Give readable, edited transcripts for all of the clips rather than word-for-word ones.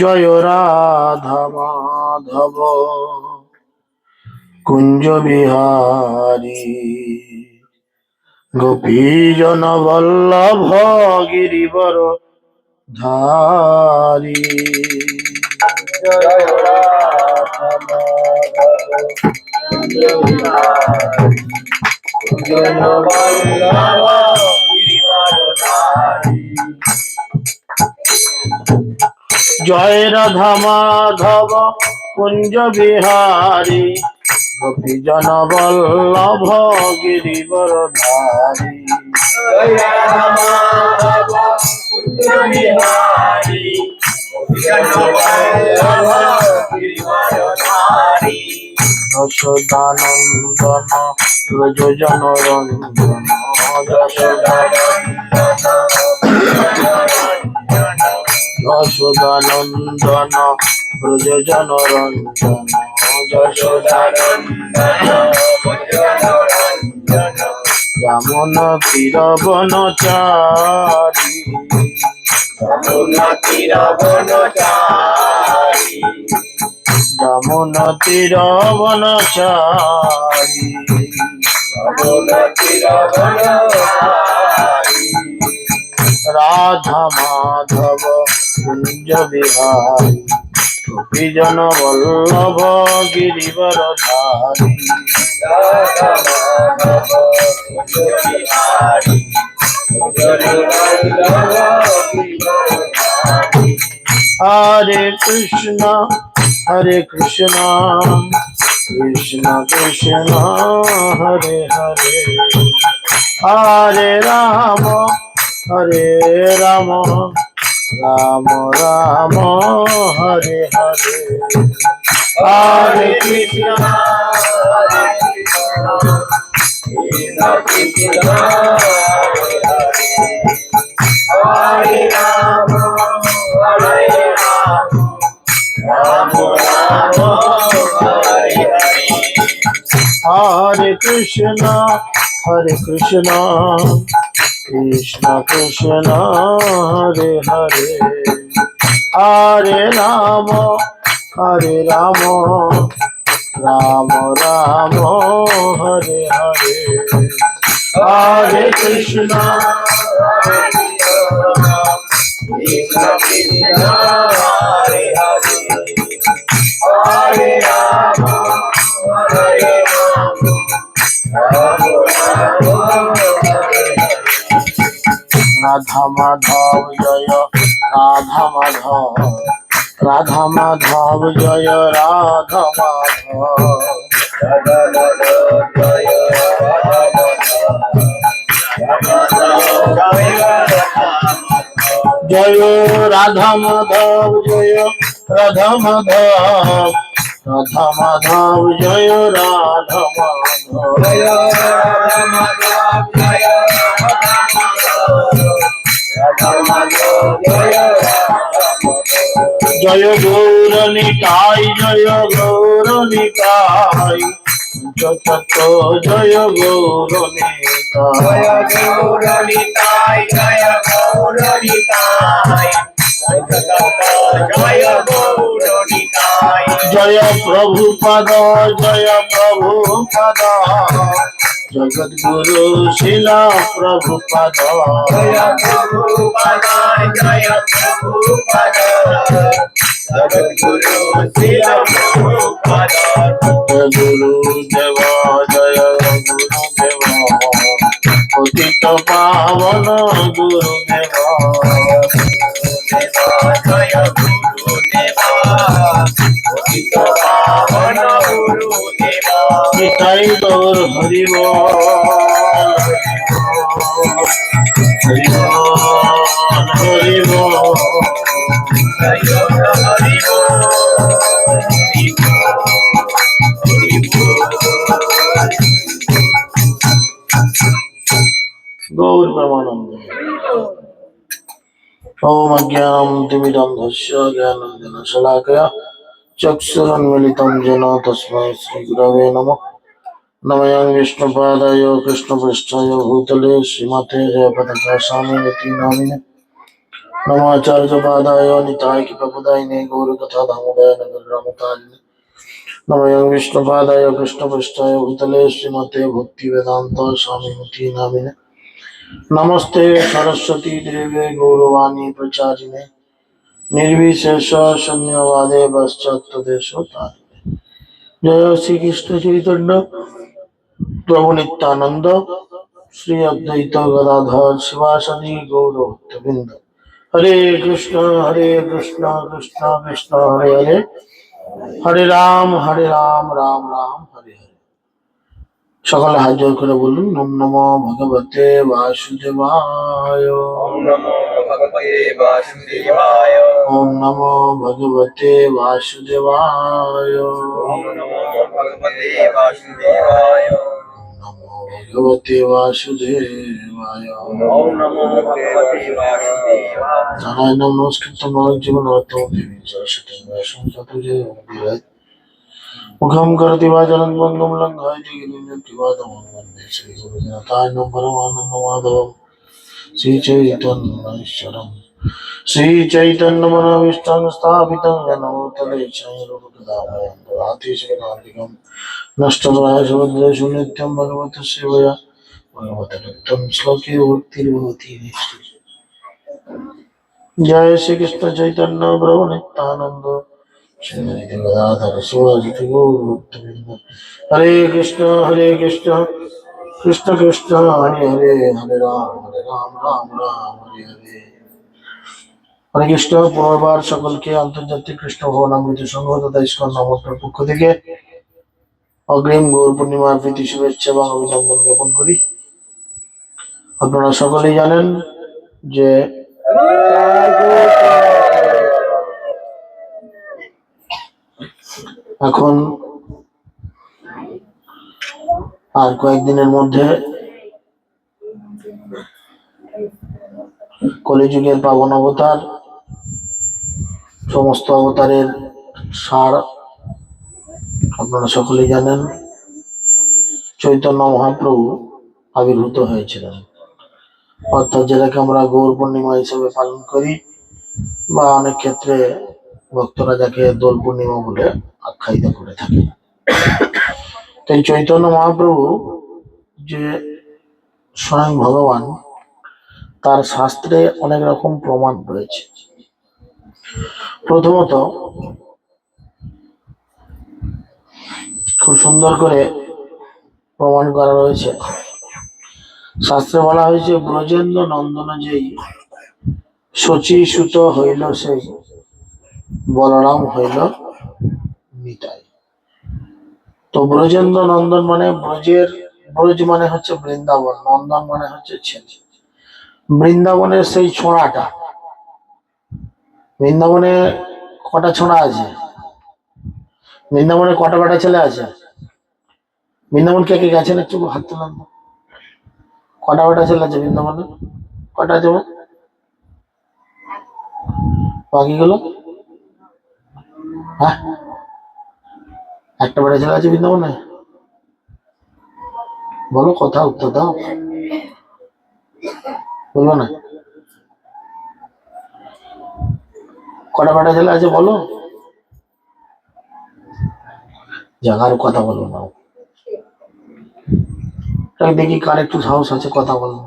জয় রাধা মাধব কুঞ্জ বিহারী গোপীজন বল্লভ গিরিবর ধারী। জয় রাধা মাধব কুঞ্জ বিহারী গোপীজন বল্লভ গিরিবর ধারী। জয় রাধা মাধব কুঞ্জ বিহারী গোপীজন বল্লভ গিরিবর ধারী। জয় রাধা মাধব কুঞ্জ বিহারী গোপীজন বল্লভ গিরিবর ধারী। যশোদানন্দন ব্রজ জনরঞ্জন যশোদানন্দন ব্রজ জনরঞ্জন যশোদানন্দন যমুন তীর বনচারী যমুন তীর বনচারী যমুন তীর বনচারী যমুন তীর বনচারী। রাধা মাধব কুঞ্জ বিহারী গোপীজন বল্লভ গিরিবর ধারী। রাধা মাধব কুঞ্জ বিহারী গোপীজন বল্লভ গিরিবর ধারী। হরে কৃষ্ণ কৃষ্ণ কৃষ্ণ হরে হরে হরে রাম রাম রাম হরে হরে। হরে কৃষ্ণ কৃষ্ণ কৃষ্ণ হরে রাম রাম রাম হরে হরে। হরে কৃষ্ণ কৃষ্ণ কৃষ্ণ হরে হরে হরে রাম রাম রাম হরে হরে। হরে কৃষ্ণ কৃষ্ণ কৃষ্ণ হরে হরে হরে রাম রাম রাধা মাধব জয় রাধা মাধব রাধা মাধব জয় রাধা মাধব জয় রাধা মাধব জয় রাধা মাধব রাধা মাধব জয় রাধা মাধব জয় রাধা মাধব জয় রাধা মাধব জয় গৌর নিতাই জয় গৌর নিতাই যত জয় গৌর নিতাই জয় গৌর নিতাই জয় গৌর নিতাই জয় গৌর নিতাই। জয় প্রভুপদ জয় প্রভুপদ জগদ্গুরু শিলা প্রভুপদ জয় প্রভুপদ জয় প্রভুপদ জগদ্গুরু শিলা প্রভুপদ। গুরুদেব জয় গুরুদেব পতিত পাবন গুরুদেব জয় গুরুদেব পতিত পাবন গুরুদেব। নিতাই গৌর হরি বল হরি বল হরি বল হরি বল গৌর প্রেমানন্দ। ओम अज्ञानं तिमिरन्धस्य ज्ञानाञ्जनशलाकया चक्षुरुन्मीलितं येन तस्मै श्रीगुरवे नमः। नमः विष्णुपादाय कृष्णपृष्ठाय भूतले श्रीमते जयपताकाशामिति नामिने नमाचार्यपादाय निताय कृपदायिने गौरकथा दामोदय नगररामकालिने नमः विष्णुपादाय कृष्णपृष्ठाय भूतले श्रीमते भक्तिवेदान्त स्वामिमती नामिने नमस्ते सरस्वती देवे गौरवाणी प्रचारिणे निर्विशेष शून्यवादे पश्चात्तदेशोत्तारिणे जय श्री कृष्ण चैतन्य प्रभु नित्यानंद श्री अद्वैत गदाधर शिवासदि गौर भक्तवृंद हरे कृष्ण कृष्ण कृष्ण हरे हरे हरे राम राम राम हरे हरे সকলে হাত জোর করে বলুন ওম নমো ভগবতে বাসুদেবায় ओम नमो भगवते वासुदेवाय ওম নমো ভগবতে বাসুদেবায় ओम नमो भगवते वासुदेवाय নমো ভগবতে বাসুদেবায় ओम नमो भगवते वासुदेवाय নারায়ণ নমস্কৃত নরক জীবন রত্ন দেবী সরস্বতী সংসতুজে বিরাজ मुखम करति वाचनं बंगम लंघाय जिगिरिन्द्रवादं वन्दे श्री गुरुनाथाय परमानंद माधवं श्री चैतन्यश्वरं श्री चैतन्य मनोविष्टं स्थापितं जनोतले चैरूपकदामयं राधेश्वरान्तिकं नष्टप्रायशुभद्रेषु नित्यं भगवतः सेवया भगवतः नित्यं श्लोके भक्तिर्भवति निष्ठिः जय श्री कृष्ण चैतन्य प्रभु नित्यानंद हरे कृष्ण कृष्ण कृष्ण हरे हरे हरे राम राम राम हरे हरे हरे कृष्ण পুনর্বার সকলকে আন্তর্জাতিক কৃষ্ণ ভবনামৃত সংঘ তথা ইস্কন নামকের পক্ষ থেকে অগ্রিম গৌর পূর্ণিমার প্রীতি শুভেচ্ছা এবং অভিনন্দন জ্ঞাপন করি। আপনারা সকলেই জানেন যে এখন আর কয়েকদিনের মধ্যে কলিযুগের পাবন অবতার সমস্ত অবতারের সার আপনারা সকলেই জানেন চৈতন্য মহাপ্রভু আবির্ভূত হয়েছিলেন, অর্থাৎ যেটাকে আমরা গৌর পূর্ণিমা হিসেবে পালন করি বা অনেক ক্ষেত্রে ভক্তরা যাকে দোল পূর্ণিমা বলে আখ্যায়িত করে থাকে। তাই চৈতন্য মহাপ্রভু যে স্বয়ং ভগবান তার শাস্ত্রে অনেক রকম প্রমাণ রয়েছে। প্রথমত খুব সুন্দর করে প্রমাণ করা রয়েছে, শাস্ত্রে বলা হয়েছে ব্রজেন্দ্র নন্দন যেই শচী সুত হইল সেই বলরাম হইল নিতাই। তো ব্রজেন্দ্র নন্দন মানে ব্রজ মানে হচ্ছে বৃন্দাবন, নন্দন মানে হচ্ছে ছেলে। বৃন্দাবনের সেই ছোঁড়াটা, বৃন্দাবনে কটা ছোঁড়া আছে? বৃন্দাবনে কটা বেটা ছেলে আছে? বৃন্দাবন কে কে গেছেন একটু হাত তুলান। কটা বেটা ছেলে আছে বৃন্দাবনে? কটা আছে? বাকিগুলো? হ্যাঁ, একটা বেটা ছেলে আছে বৃন্দাবনে? বলো, কথা উত্তর দাও, বলবো না? কটা বেটা ছেলে আছে বলো, জাগার কথা বলো না। দেখি কার একটু সাহস আছে কথা বলো।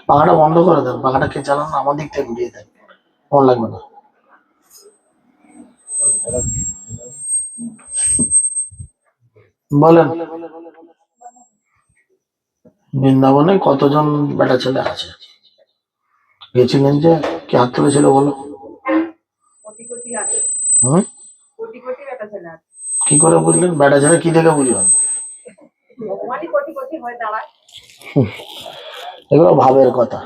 পাখাটা বন্ধ করে দেন, পাখাটা কে চালান না, আমার দিক থেকে ঘুরিয়ে দেন, মন লাগবে না। বলেন বৃন্দাবনে কতজন বেটা ছেলে আছে? গেছিলেন যে, কি হাত তুলেছিল বলো? হম, কি করে বুঝলেন? বেটা ছেলে কি দেখে বুঝবেন? এগুলো ভাবের কথা,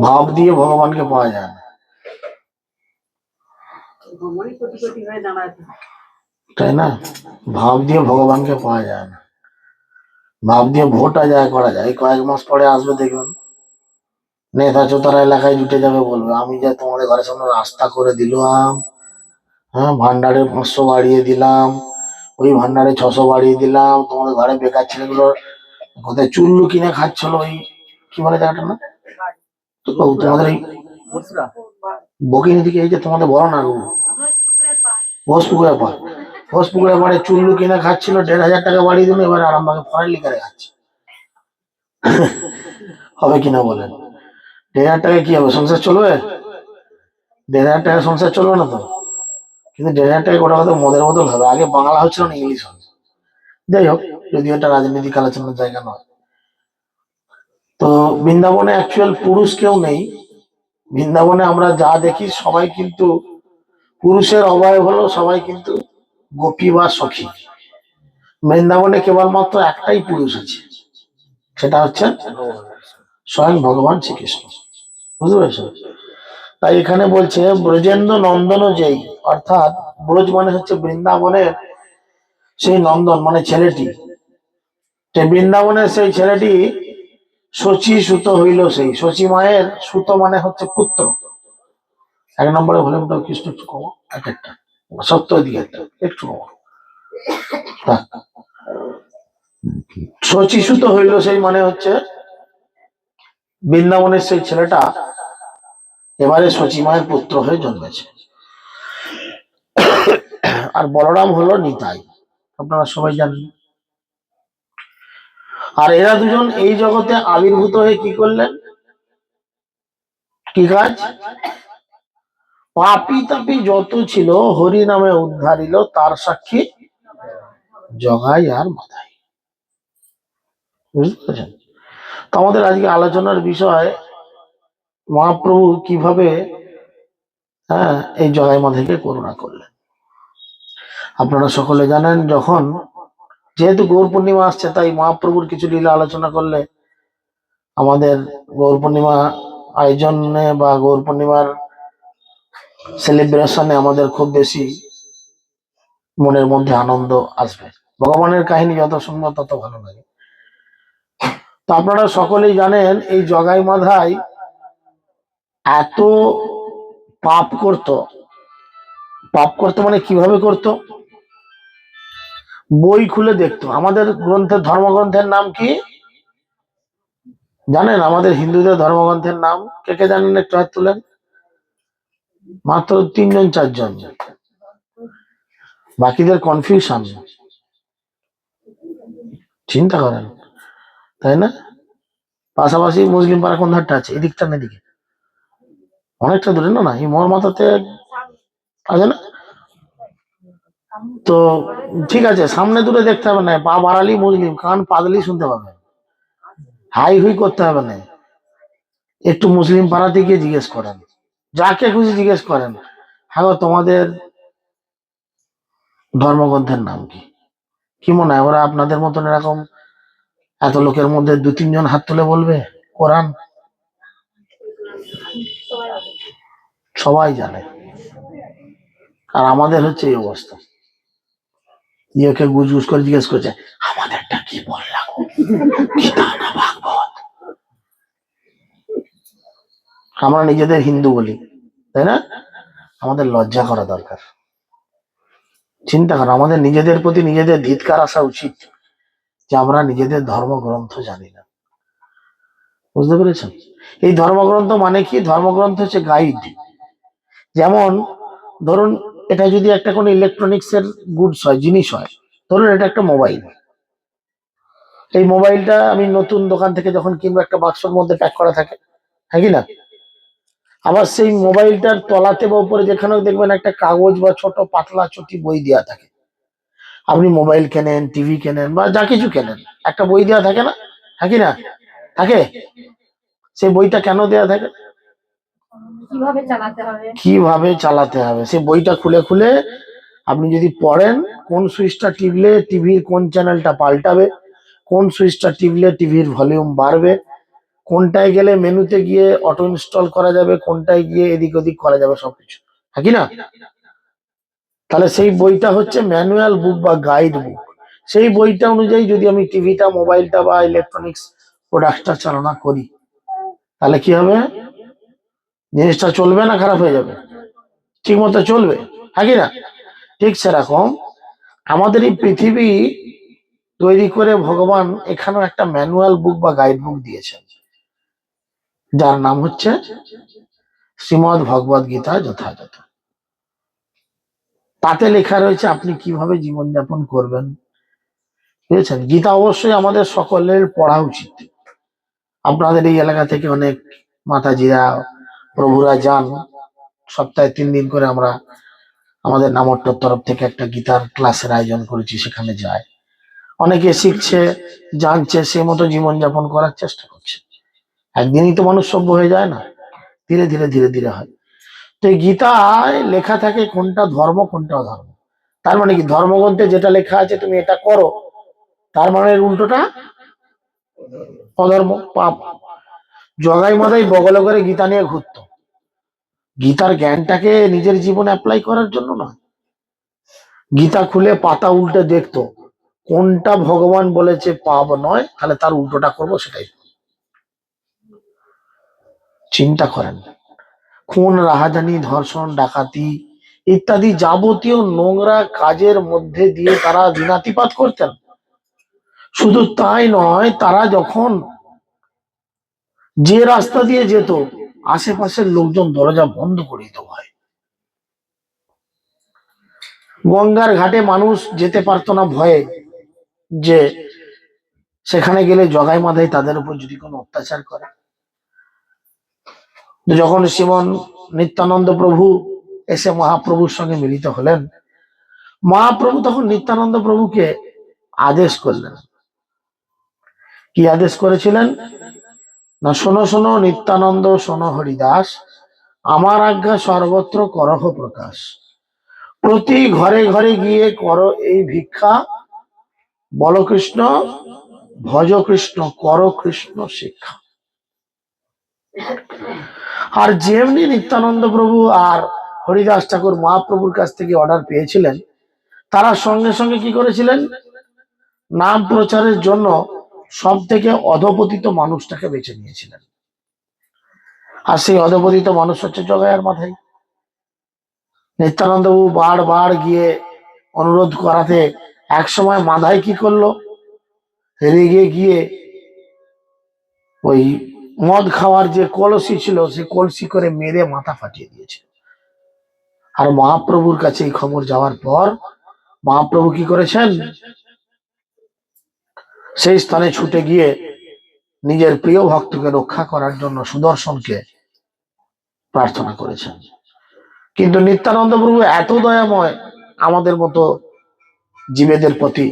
ভাব দিয়ে ভগবানকে পাওয়া যায় না, তাই না? ভাব দিয়ে ভগবানকে পাওয়া যায় না, ভাব দিয়ে ভোট আদায় করা যায়। কয়েক মাস পরে আসবে দেখবেন, নেতা চোতারা এলাকায় জুটে যাবে, বলবে আমি যে তোমাদের ঘরের সামনে রাস্তা করে দিলাম, হ্যাঁ, ভান্ডারে 500 বাড়িয়ে দিলাম, ওই ভান্ডারে 600 বাড়িয়ে দিলাম, তোমাদের ঘরে বেকার ছেলেগুলো কোথায় চুল্লু কিনে খাচ্ছিল, ওই কি বলে জায়গাটা না, ও, তোমাদের এই বকিনি দিকে এই যে তোমাদের বড় না গো, ঘোষপুকুরের পাড়, ঘোষপুকুরের পাড়ে চুল্লু কিনে খাচ্ছিল, 1,500 টাকা বাড়ি দিল, এবার আরামবাগে ফরেন লিকারে খাচ্ছে। হবে কিনা বলেন? 1,500 টাকায় কি হবে? সংসার চলবে? 1,500 টাকা সংসার চলবে না তো। কিন্তু 1,500 টাকা গোটা কথা মদের বোতল হবে। আগে বাংলা হচ্ছিল না, ইংলিশ হবে। যাই হোক, যদিও এটা রাজনীতিক আলোচনার জায়গা নয়। তো বৃন্দাবনে অ্যাকচুয়াল পুরুষ কেউ নেই। বৃন্দাবনে আমরা যা দেখি সবাই কিন্তু পুরুষের অবয়ব হলো, সবাই কিন্তু গোপী বা সখী। বৃন্দাবনে কেবলমাত্র একটাই পুরুষ আছে, সেটা হচ্ছে স্বয়ং ভগবান শ্রীকৃষ্ণ। বুঝতে পেরেছ? তাই এখানে বলছে ব্রজেন্দ্র নন্দন যেই, অর্থাৎ ব্রজ মানে হচ্ছে বৃন্দাবনের সেই নন্দন মানে ছেলেটি, যে বৃন্দাবনের সেই ছেলেটি শচী সুত হইল সেই। শচী মায়ের সুত মানে হচ্ছে পুত্র। 1 নম্বরে ভলিউমটা কৃষ্ণ একটু কমো, এক একটা সত্য দিকে একটা একটু কমো। শচী সুত হইল সেই মানে হচ্ছে বৃন্দাবনের সেই ছেলেটা এবারে শচী মায়ের পুত্র হয়ে জন্মেছে। আর বলরাম হলো নিতাই, আপনারা সবাই জানেন। আর এরা দুজন এই জগতে আবির্ভূত হয়ে কি করলেন? কি কাজ? পাপি তাপি যত ছিল হরি নামে উদ্ধারিল, তার সাক্ষী জগাই আর মাথায়। বুঝতে পেরেছেন? তো আমাদের আজকে আলোচনার বিষয় মহাপ্রভু কিভাবে এই জগাই মাথাকে করুণা করলেন। আপনারা সকলে জানেন, যখন যেহেতু গৌর পূর্ণিমা আসছে, তাই মহাপ্রভুর কিছু লীলা আলোচনা করলে আমাদের গৌর পূর্ণিমা আয়োজনে বা গৌর পূর্ণিমার সেলিব্রেশনে আমাদের খুব বেশি মনের মধ্যে আনন্দ আসবে। ভগবানের কাহিনী যত সুন্দর তত ভালো লাগে। তো আপনারা সকলেই জানেন, এই জগাই মাধাই এত পাপ করত। পাপ করতো মানে কিভাবে করত? বই খুলে দেখতো। আমাদের গ্রন্থের ধর্মগ্রন্থের নাম কি জানেন? আমাদের হিন্দুদের ধর্মগ্রন্থের নাম কে কে জানেন? একটু হাত তুলেন। মাত্র 3 জন 4 জন, বাকিদের কনফিউশন। চিন্তা করেন, তাই না? পাশাপাশি মুসলিম পাড়া কোন ধারটা আছে? এদিকটা না এদিকে? অনেকটা দূরে না? এই মোর মাথাতে আছে না? তো ঠিক আছে, সামনে দূরে দেখতে হবে না, পা বাড়ালি মুসলিম, কান পাদলি শুনতে পাবে, হাই হুই করতে হবে না। একটু মুসলিম পাড়াতে গিয়ে জিজ্ঞেস করেন, যাকে খুশি জিজ্ঞেস করেন, হ্যাঁ গো, তোমাদের ধর্মগ্রন্থের নাম কি? কি মনে হয় ওরা আপনাদের মতন এরকম এত লোকের মধ্যে 2-3 জন হাত তুলে বলবে কোরআন? সবাই জানে। আর আমাদের হচ্ছে এই অবস্থা। ইয়েকে গুজগুজ করে জিজ্ঞেস করছে, আমাদেরটা কি বললাম? ভাগবত। আমরা নিজেদের হিন্দু বলি, তাই না? আমাদের লজ্জা করা দরকার। চিন্তা করো, আমাদের নিজেদের প্রতি নিজেদের ধিৎকার আসা উচিত যে আমরা নিজেদের ধর্মগ্রন্থ জানি না। বুঝতে পেরেছেন? এই ধর্মগ্রন্থ মানে কি? ধর্মগ্রন্থ হচ্ছে গাইড। যেমন ধরুন, এটা যদি একটা কোনো ইলেকট্রনিক্স এর গুডস হয়, জিনিস হয়, ধরুন এটা একটা মোবাইল। এই মোবাইলটা আমি নতুন দোকান থেকে যখন কিনবো, একটা বাক্সের মধ্যে প্যাক করা থাকে, হ্যাঁ কি না? আবার সেই মোবাইলটার তলাতে বা উপরে যেখানেও দেখবেন একটা কাগজ বা ছোট পাতলা চটি বই দেওয়া থাকে। আপনি মোবাইল কেনেন, টিভি কেনেন বা যা কিছু কেনেন, একটা বই দেওয়া থাকে না? হ্যাঁ কি না? থাকে। সেই বইটা কেন দেওয়া থাকে? কিভাবে চালাতে হবে সেই বইটা খুলে খুলে আপনি যদি পড়েন, কোন সুইচটা টিপলে টিভির কোন চ্যানেলটা পাল্টাবে, কোন সুইচটা টিপলে টিভির ভলিউম বাড়বে, কোনটায় গেলে মেনুতে গিয়ে অটো ইনস্টল করা যাবে, কোনটায় গিয়ে এদিক ওদিক করা যাবে, সবকিছু, হ্যাঁ কি না? তাহলে সেই বইটা হচ্ছে ম্যানুয়াল বুক বা গাইড বুক। সেই বইটা অনুযায়ী যদি আমি টিভিটা, মোবাইলটা বা ইলেকট্রনিক্স প্রোডাক্টটা চালনা করি, তাহলে কি হবে? জিনিসটা চলবে না খারাপ হয়ে যাবে? ঠিক মতো চলবে, হ্যাঁ কি না? ঠিক সেরকম আমাদের এই পৃথিবী তৈরি করে ভগবান এখানেও একটা ম্যানুয়াল বুক বা গাইড বুক দিয়েছেন। যার নাম হচ্ছে শ্রীমদ্ ভগবদ গীতা যথাযথ। তাতে লেখা রয়েছে আপনি কিভাবে জীবনযাপন করবেন, বুঝেছেন? গীতা অবশ্যই আমাদের সকলের পড়া উচিত। আপনাদের এই এলাকা থেকে অনেক মাতাজিরা প্রভুরা যান, সপ্তাহে 3 দিন করে আমরা আমাদের নামট্টর তরফ থেকে একটা গীতার ক্লাসের আয়োজন করেছি, সেখানে যায় অনেকে, শিখছে, জানছে, সে মতো জীবনযাপন করার চেষ্টা করছে। একদিনই তো মানুষ সভ্য হয়ে যায় না, ধীরে ধীরে ধীরে ধীরে হয়। তো এই গীতায় লেখা থাকে কোনটা ধর্ম কোনটা অধর্ম। তার মানে কি, ধর্মগ্রন্থে যেটা লেখা আছে তুমি এটা করো, তার মানে এর উল্টোটা অধর্ম, পাপ। জগাই মাদাই বগলে করে গীতা নিয়ে ঘুরতো, গীতার জ্ঞানটাকে নিজের জীবনে অ্যাপ্লাই করার জন্য না। গীতা খুলে পাতা উল্টে দেখতো কোনটা ভগবান বলেছে পাপ নয়, তাহলে তার উল্টোটা করবো, সেটাই। চিন্তা করেন, খুন, রাহাজানি, ধর্ষণ, ডাকাতি ইত্যাদি যাবতীয় নোংরা কাজের মধ্যে দিয়ে তারা দিনাতিপাত করতেন। শুধু তাই নয়, তারা যখন যে রাস্তা দিয়ে যেত, আশেপাশের লোকজন দরজা বন্ধ করে দিত ভয়। গঙ্গার ঘাটে মানুষ যেতে পারতো না ভয়ে, যে সেখানে গেলে জগাই মাধাই তাদের উপর যদি কোনো অত্যাচার করে। যখন শ্রীমন নিত্যানন্দ প্রভু এসে মহাপ্রভুর সঙ্গে মিলিত হলেন, মহাপ্রভু তখন নিত্যানন্দ প্রভুকে আদেশ করলেন। কি আদেশ করেছিলেন না, শোনো শোনো নিত্যানন্দ, শোনো হরিদাস, আমার আজ্ঞা সর্বত্র করহ প্রকাশ, প্রতি ঘরে ঘরে গিয়ে করো এই ভিক্ষা, বল কৃষ্ণ, ভজ কৃষ্ণ, কর কৃষ্ণ শিক্ষা। আর যেমনি নিত্যানন্দ প্রভু আর হরিদাস ঠাকুর মহাপ্রভুর কাছ থেকে অর্ডার পেয়েছিলেন, তারা সঙ্গে সঙ্গে কি করেছিলেন, নাম প্রচারের জন্য সব থেকে অধপতিত মানুষটাকে বেছে নিয়েছিলেন। আর সেই অধপতিত মানুষ হচ্ছে জগাইয়ার মাথায়। নিত্যানন্দবাবু বারবার গিয়ে অনুরোধ করাতে একসময় মাধাই কি করলো, রেগে গিয়ে ওই মদ খাওয়ার যে কলসি ছিল, সেই কলসি করে মেরে মাথা ফাটিয়ে দিয়েছে। আর মহাপ্রভুর কাছে এই খবর যাওয়ার পর মহাপ্রভু কি করেছেন, সেই স্থানে ছুটে গিয়ে নিজের প্রিয় ভক্তকে রক্ষা করার জন্য সুদর্শনকে প্রার্থনা করেছেন। কিন্তু নিত্যানন্দ প্রভু এত দয়াময় আমাদের মতো জীবেদের প্রতি,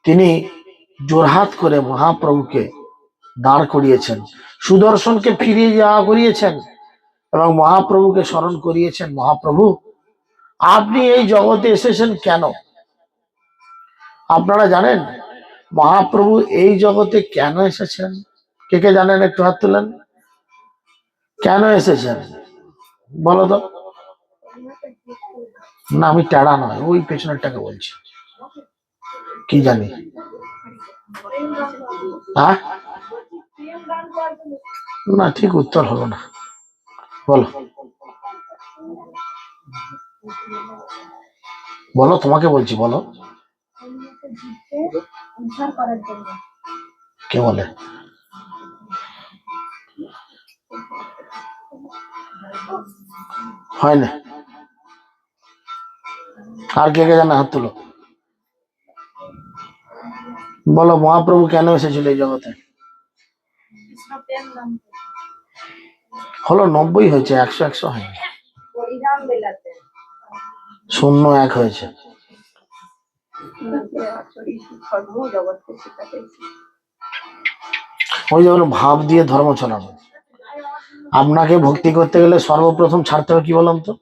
তিনি জোরহাত করে মহাপ্রভুকে দাঁড় করিয়েছেন, সুদর্শনকে ফিরিয়ে যাওয়া করিয়েছেন এবং মহাপ্রভুকে স্মরণ করিয়েছেন, মহাপ্রভু আপনি এই জগতে এসেছেন কেন? আপনারা জানেন মহাপ্রভু এই জগতে কেন এসেছেন? কে কে জানেন একটু হাত তুলেন। কেন এসেছেন বলো তো? না, আমি টেড়া নয়, ওই পেছনেরটাকে বলছি। কি জানি? হ্যাঁ, না, ঠিক উত্তর হলো না, বলো বলো, তোমাকে বলছি, বলো। কে বলে? হয় না? আর কে কে জানে হাত তুলো, বলো মহাপ্রভু কেন এসেছিল এই জগতে? হলো 90 হয়েছে, 100 হয়নি, 0-1 হয়েছে। ওই যে ভাব দিয়ে ধর্ম চালানো। আপনাকে ভক্তি করতে গেলে সর্বপ্রথম ছাড়তে হবে কি বললাম তো,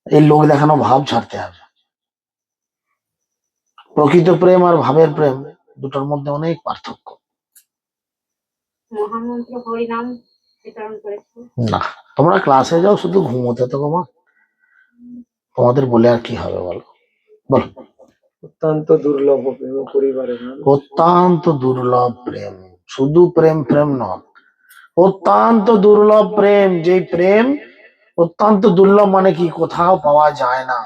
এই লোক দেখানো ভাব ছাড়তে হবে। প্রকৃত প্রেম আর ভাবের প্রেম দুটোর মধ্যে অনেক পার্থক্য। না, তোমরা ক্লাসে যাও শুধু ঘুমোতে, তো মা তোমাদের বলে আর কি হবে বলো, বলো। অত্যন্ত দুর্লভ প্রেম পরিবারের, অত্যন্ত দুর্লভ প্রেম, শুধু প্রেম প্রেম নয়, অত্যন্ত দুর্লভ প্রেম। যে প্রেম অত্যন্ত দুর্লভ মানে কি, কোথাও পাওয়া যায় না।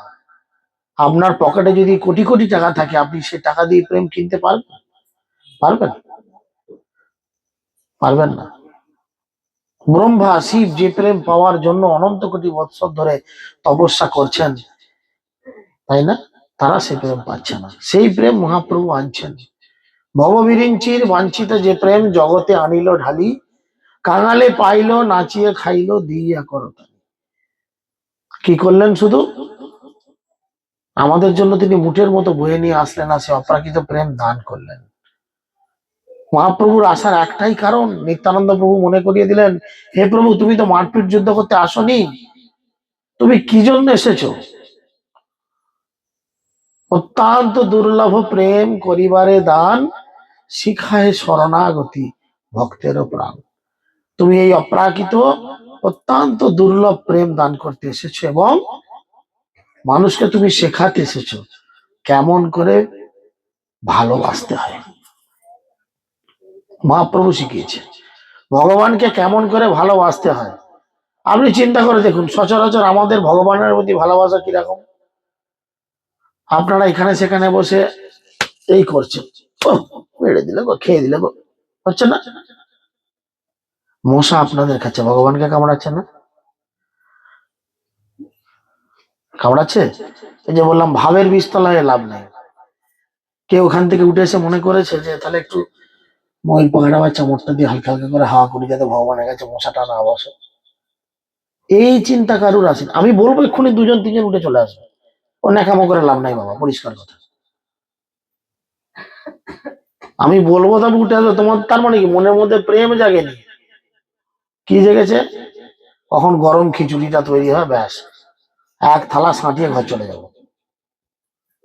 আপনার পকেটে যদি কোটি কোটি টাকা থাকে, আপনি সে টাকা দিয়ে প্রেম কিনতে পারবেন? পারবেন? পারবেন না। ব্রহ্মা শিব যে প্রেম পাওয়ার জন্য অনন্ত কোটি বৎসর ধরে তপস্যা করছেন, তাই না? তারা সেই প্রেম পাচ্ছে না, সেই প্রেম মহাপ্রভু আনছেন। ভববিরিঞ্চির বাঞ্ছিত যে প্রেম জগতে আনিল ঢালি, কাঙালে পাইলো নাচিয়ে খাইলো দিয়া করতালি। কি করলেন? শুধু আমাদের জন্য তিনি মুঠের মতো বয়ে নিয়ে আসলেন, আর সে অপ্রাকৃত প্রেম দান করলেন। মহাপ্রভুর আসার একটাই কারণ, নিত্যানন্দ প্রভু মনে করিয়ে দিলেন, হে প্রভু, তুমি তো মারপিট যুদ্ধ করতে আসনি, তুমি কি জন্য এসেছো? অত্যন্ত দুর্লভ প্রেম করিবারে দান, শিখায় শরণাগতি ভক্তেরও প্রাণ। তুমি এই অপ্রাকৃত অত্যন্ত দুর্লভ প্রেম দান করতে এসেছো, এবং মানুষকে তুমি শেখাতে এসেছো কেমন করে ভালোবাসতে হয়। মহাপ্রভু শিখিয়েছে ভগবানকে কেমন করে ভালোবাসতে হয়। আপনি চিন্তা করে দেখুন, সচরাচর আমাদের ভগবানের প্রতি ভালোবাসা কিরকম। আপনারা এখানে সেখানে বসে এই করছেন, ওহ, মেরে দিলে গো, খেয়ে দিলে গো, হচ্ছে না? মশা আপনাদের কাছে ভগবানকে কামড়াচ্ছে না? কামড়াচ্ছে? এই যে বললাম, ভাবের বীজতলায় লাভ নাই। কেউ ওখান থেকে উঠে এসে মনে করেছে যে তাহলে একটু ময়ূর পাখা বা চামচটা দিয়ে হালকা হালকা করে হাওয়া করি, যাতে ভগবানের কাছে মশাটা না বসে। এই চিন্তা কারুর আসেন। আমি বলবো এক্ষুনি দুজন তিনজন উঠে চলে আসবে। ও ন্যাকামো করে লাভ নাই বাবা, পরিষ্কার কথা। আমি বলবো তবে উঠে আসবে। তোমার তার মানে কি মনের মধ্যে প্রেম জাগেনি? কি জেগেছে? কখন গরম খিচুড়িটা তৈরি হয়, ব্যাস এক থালা সাঁটিয়ে ঘর চলে যাবো।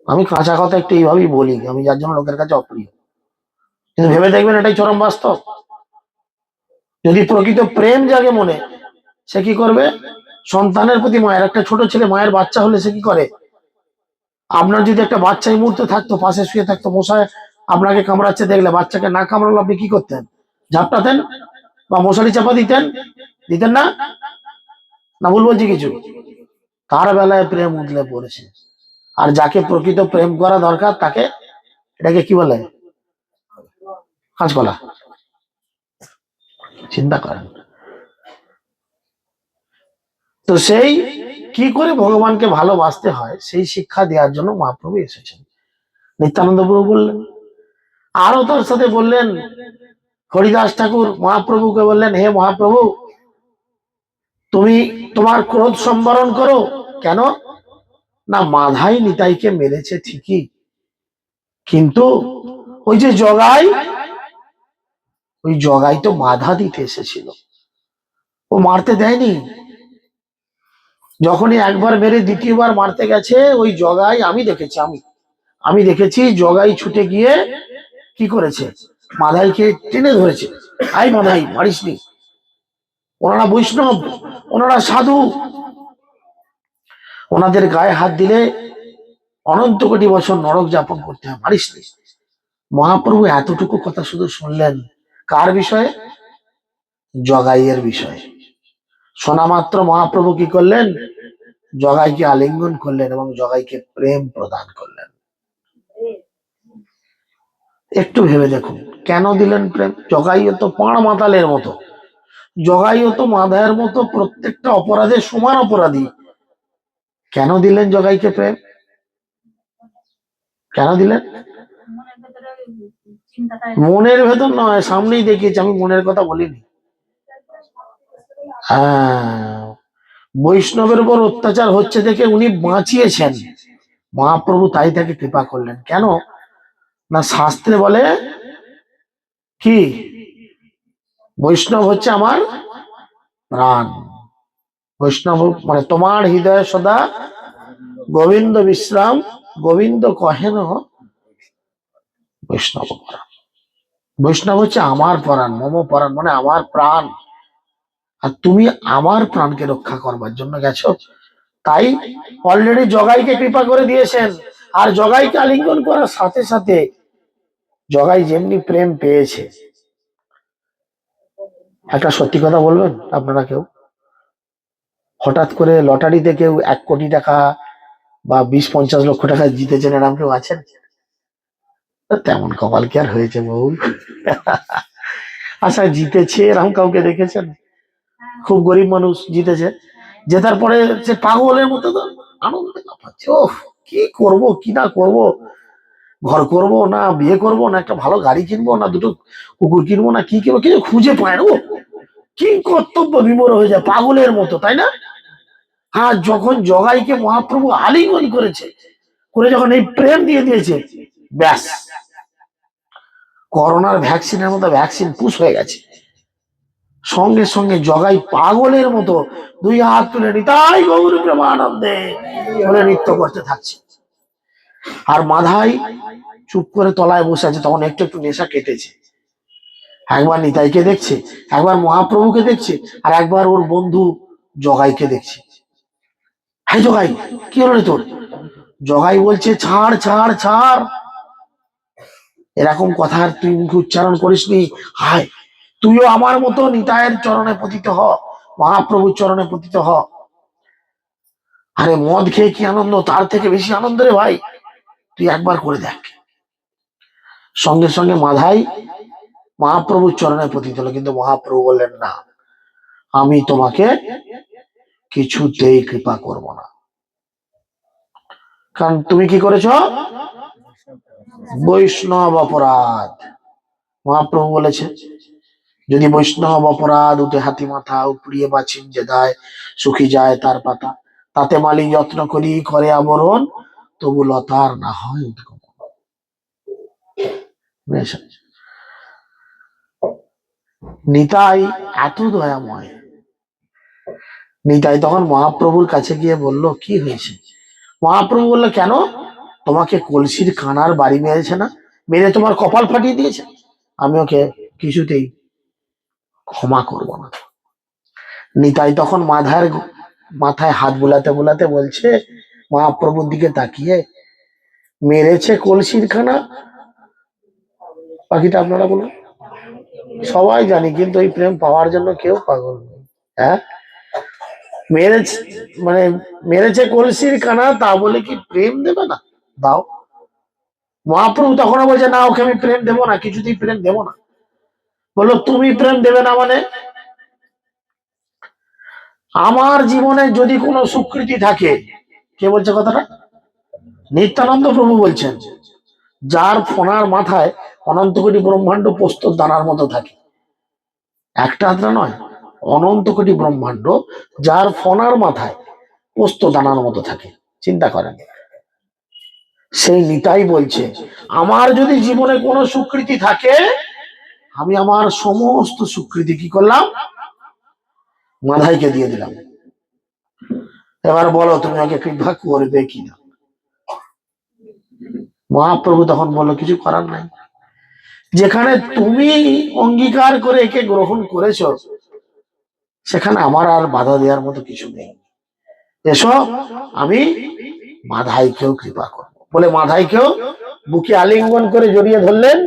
আমি কাঁচা কথা একটু এইভাবেই বলি, আমি যার জন্য লোকের কাছে অপ্রিয়। কিন্তু ভেবে দেখবেন, এটাই চরম বাস্তব। যদি প্রকৃত প্রেম জাগে মনে, সে কি করবে? সন্তানের প্রতি মায়ের, একটা ছোট ছেলে মায়ের বাচ্চা হলে সে কি করে? আপনার যদি একটা বাচ্চা এই মুহূর্তে থাকতো, পাশে শুয়ে থাকতো, মশায় আপনাকে কামড়াচ্ছে দেখলে, বাচ্চাকে না কামড়ালো আপনি কি করতেন? ঝাপটাতেন বা মশারি চাপা দিতেন? দিতেন না? না ভুল বলছি কিছু? তার বেলায় প্রেম উতলে পড়েছে। আর যাকে প্রকৃত প্রেম করা দরকার, তাকে এটাকে কি বলে? কাঁচকলা। চিন্তা করেন তো, সেই কি করে ভগবানকে ভালোবাসতে হয় সেই শিক্ষা দেওয়ার জন্য মহাপ্রভু এসেছেন। নিত্যানন্দ প্রভু বললেন, আরো তার সাথে বললেন, হরিদাস ঠাকুর মহাপ্রভুকে বললেন, হে মহাপ্রভু, তুমি তোমার ক্রোধ সম্বরণ করো। কেন? না, মাধাই নিতাইকে মেরেছে ঠিকই, কিন্তু ওই যে জগাই, ওই জগাই তো বাধা দিতে এসেছিল, ও মারতে দেয়নি। যখনই একবার মেরে দ্বিতীয়বার মারতে গেছে, ওই জগাই, আমি দেখেছি, আমি দেখেছি জগাই ছুটে গিয়ে কি করেছে? মাধাইকে টেনে ধরেছে, আই মাধাই, মারিসনি। ওনারা বৈষ্ণব, ওনারা সাধু, ওনাদের গায়ে হাত দিলে অনন্ত কোটি বছর নরক যাপন করতে হয়, মারিসনি। মহাপ্রভু এতটুকু কথা শুধু শুনলেন, কার বিষয়ে? জগাইয়ের বিষয়ে। শোনা মাত্র মহাপ্রভু কি করলেন? জগাইকে আলিঙ্গন করলেন এবং জগাইকে প্রেম প্রদান করলেন। একটু ভেবে দেখুন, কেন দিলেন প্রেম? জগাইও তো পাঁড় মাতালের মতো, জগাইও তো মাধায়ের মতো প্রত্যেকটা অপরাধের সমান অপরাধী। কেন দিলেন জগাইকে প্রেম? কেন দিলেন? মনের ভেতর নয়, সামনেই দেখিয়েছি, আমি মনের কথা বলিনি। হ্যাঁ, বৈষ্ণবের উপর অত্যাচার হচ্ছে দেখে উনি বাঁচিয়েছেন, মহাপ্রভু তাই তাকে কৃপা করলেন। কেন? না, শাস্ত্রে বলে কি, বৈষ্ণব হচ্ছে আমার প্রাণ। বৈষ্ণব মানে তোমার হৃদয় সদা গোবিন্দ বিশ্রাম, গোবিন্দ কহেন বৈষ্ণব পরাণ। বৈষ্ণব হচ্ছে আমার পরাণ, মম পরাণ, মানে আমার প্রাণ। আর তুমি আমার প্রাণকে রক্ষা করবার জন্য গেছো। তাই অলরেডি জগাইকে কৃপা করে দিয়েছেন। আর জগাইকে আলিঙ্গন করার সাথে সাথে জগাই যেমনি প্রেম পেয়েছে, একটা সত্যি কথা বলবেন আপনারা, কেউ হঠাৎ করে লটারিতে কেউ 1 কোটি টাকা বা 20-50 লক্ষ টাকা জিতেছেন, এরকম কেউ আছেন? তেমন কপাল কি আর হয়েছে বহু? আচ্ছা, জিতেছে এরকম কাউকে দেখেছেন? খুব গরিব মানুষ জিতেছে, জেতার পরে সে পাগলের মতো তো আনন্দে লাফাচ্ছে, ও কি করব কি না করব, ঘর করব না বিয়ে করব না একটা ভালো গাড়ি কিনবো না দুটো কুকুর কিনবো না কি কিনবো, কিছু খুঁজে পায় না, ও কি কর্তব্য বিমূঢ় হয়ে যায় পাগলের মতো, তাই না? আর যখন জগাইকে মহাপ্রভু আলিঙ্গন করেছে, করে যখন এই প্রেম দিয়ে দিয়েছে, ব্যাস করোনার ভ্যাকসিনের মতো ভ্যাকসিন পুশ হয়ে গেছে। সঙ্গে সঙ্গে জগাই পাগলের মতো দুই হাত তুলে নিতাই গৌর প্রেমানন্দে বলে নৃত্য করতে থাকছে। আর মাধাই চুপ করে তলায় বসে আছে, তখন একটু একটু নেশা কেটেছে। একবার নিতাইকে দেখছে, একবার মহাপ্রভুকে দেখছে, আর একবার ওর বন্ধু জগাইকে দেখছে। হ্যাঁ জগাই, কি হলো রে তোর? জগাই বলছে, ছাড় ছাড় ছাড়, এরকম কথা আর তুই মুখে উচ্চারণ করিসনি। হায়, তুইও আমার মতো নিতাইয়ের চরণে পতিত হ, মহাপ্রভুর চরণে পতিত হ। আরে মদ খেয়ে কি আনন্দ, তার থেকে বেশি আনন্দ রে ভাই, তুই একবার করে দেখ। সঙ্গে সঙ্গে মাধাই মহাপ্রভুর চরণে পতিত হলো, কিন্তু মহাপ্রভু বললেন না, আমি তোমাকে কিছুতেই কৃপা করব না। কারণ তুমি কি করেছো? বৈষ্ণব অপরাধ। মহাপ্রভু বলেছে, যদি বৈষ্ণব অপরাধ উঠে হাতি মাথা উপড়িয়ে বাছিন যে দায়, সুখী যায় তার পাতা, তাতে মালি যত্ন করি করে আবরণ, তবু লতার না হয় উদ্গমন। নিতাই এত দয়াময়। নিতাই তখন মহাপ্রভুর কাছে গিয়ে বলল, কি হয়েছে? মহাপ্রভু বললো, কেন? তোমাকে কলসির কানার বাড়ি মেরেছে না, মেরে তোমার কপাল ফাটিয়ে দিয়েছে, আমি ওকে কিছুতেই ক্ষমা করব না। নিতাই তখন মাথায় হাত বুলাতে বুলাতে বলছে, মহাপ্রভুর দিকে তাকিয়ে, মেরেছে কলসির খানা, বাকিটা আপনারা বলুন। সবাই জানি, কিন্তু এই প্রেম পাওয়ার জন্য কেউ পাগল নেই। হ্যাঁ, মেরেছে মানে মেরেছে কলসির কানা, তা বলে কি প্রেম দেবে না? দাও। মহাপ্রভু তখন বলছে, না ওকে আমি প্রেম দেবো না, কিছুতেই প্রেম দেবো না। বললো, তুমি প্রেম দেবে না মানে? আমার জীবনে যদি কোনো স্বীকৃতি থাকে, কে বলছে কথাটা? নিত্যানন্দ প্রভু বলছেন, যার ফোনার মাথায় অনন্ত কোটি ব্রহ্মাণ্ড পোস্ত দানার মতো থাকে, একটা আদ্রা নয়, অনন্ত কোটি ব্রহ্মাণ্ড যার ফোনার মাথায় পোস্ত দানার মতো থাকে, চিন্তা করেন। সেই নিতাই বলছে, আমার যদি জীবনে কোনো স্বীকৃতি থাকে, আমি আমার সমস্ত স্বীকৃতি কি করলাম? মাধাইকে দিয়ে দিলাম। এবার বলো, তুমি আমাকে কৃপা করবে কিনা? মহাপ্রভু তখন বললো, কিছু করার নাই, যেখানে তুমি অঙ্গীকার করে একে গ্রহণ করেছো, সেখানে আমার আর বাধা দেওয়ার মতো কিছু নেই। এসো, আমি মাধাইকেও কৃপা করবো বলে মাধাইকেও বুকে আলিঙ্গন করে জড়িয়ে ধরলেন।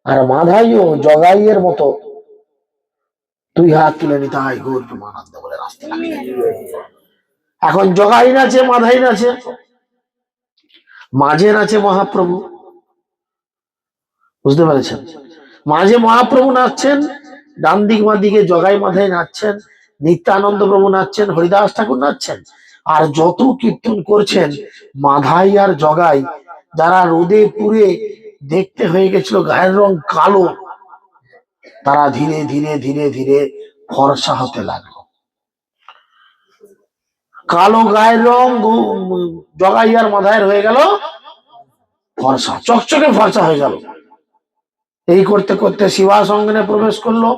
আর মাধাইও জগাইয়ের মতো দুই হাত তুলে নিতাই গৌর প্রেমানন্দে বলে রাস্তা লাগলেন। এখন জগাই নাচে, মাধাই নাচে, মাঝে নাচে মহাপ্রভু। বুঝতে পেরেছেন? মাঝে মহাপ্রভু নাচছেন, ডান দিক বাঁ দিকে জগাই মাধাই নাচছেন, নিত্যানন্দ প্রভু নাচছেন, হরিদাস ঠাকুর নাচছেন। আর যত কীর্তন করছেন মাধাই আর জগাই, যারা রোদে পুড়ে দেখতে হয়ে গেছিল গায়ের রং কালো, তারা ধীরে ধীরে ধীরে ধীরে ফর্সা হতে লাগলো। কালো গায়ের রং জগাই আর মাধাইয়ের হয়ে গেল ফর্সা, চকচকে ফর্সা হয়ে গেল। এই করতে করতে শিবাসঙ্গনে প্রবেশ করলো।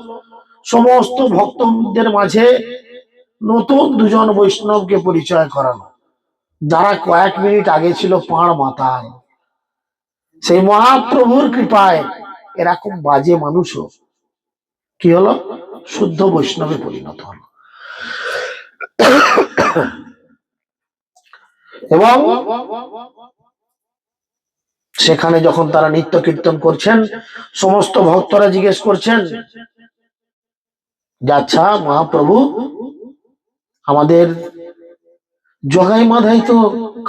সমস্ত ভক্তদের মাঝে নতুন দুজন বৈষ্ণবকে পরিচয় করানো, যারা কয়েক মিনিট আগে ছিল পাঁড় মাতাল। সেই মহাপ্রভুর কৃপায় এরকম বাজে মানুষও কি হলো? শুদ্ধ বৈষ্ণবে পরিণত হলো। এবং সেখানে যখন তারা নিত্য কীর্তন করছেন, সমস্ত ভক্তরা জিজ্ঞেস করছেন, আচ্ছা মহাপ্রভু, আমাদের জগাই মাধাই তো